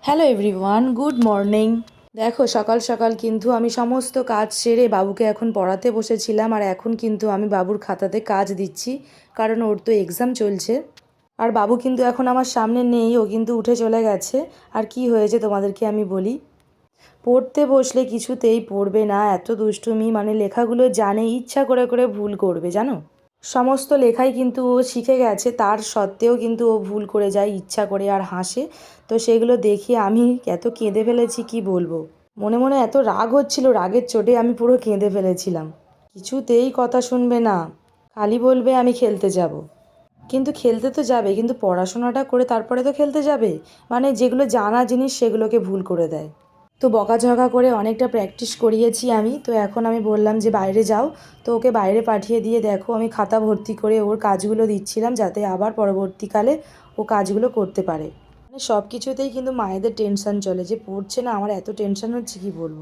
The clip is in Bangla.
Hello everyone, good morning. দেখো সকাল সকাল কিন্তু আমি সমস্ত কাজ সেরে বাবুকে এখন পড়াতে বসেছিলাম, আর এখন কিন্তু আমি বাবুর খাতাতে কাজ দিচ্ছি, কারণ ওর তো এক্সাম চলছে। আর বাবু কিন্তু এখন আমার সামনে নেই, ও কিন্তু উঠে চলে গেছে। আর কি হয়েছে তোমাদেরকে আমি বলি, পড়তে বসলে কিছুতেই পড়বে না, এত দুষ্টুমি, মানে লেখাগুলো জানে, ইচ্ছা করে করে ভুল করবে জানো। সমস্ত লেখাই কিন্তু ও শিখে গেছে, তার সত্ত্বেও কিন্তু ও ভুল করে যায় ইচ্ছা করে আর হাসে। তো সেগুলো দেখে আমি এত কেঁদে ফেলেছি কি বলবো। মনে মনে এত রাগ হচ্ছিল, রাগের চোটে আমি পুরো কেঁদে ফেলেছিলাম। কিছুতেই কথা শুনবে না, খালি বলবে আমি খেলতে যাব। কিন্তু খেলতে তো যাবে, কিন্তু পড়াশোনাটা করে তারপরে তো খেলতে যাবে। মানে যেগুলো জানা জিনিস সেগুলোকে ভুল করে দেয়। তো বকাঝকা করে অনেকটা প্র্যাকটিস করিয়েছি আমি, তো এখন আমি বললাম যে বাইরে যাও। তো ওকে বাইরে পাঠিয়ে দিয়ে দেখো আমি খাতা ভর্তি করে ওর কাজগুলো দিচ্ছিলাম, যাতে আবার পরবর্তীকালে ও কাজগুলো করতে পারে। মানে সব কিছুতেই কিন্তু মায়েদের টেনশন চলে, যে পড়ছে না, আমার এত টেনশন হচ্ছে কি বলবো।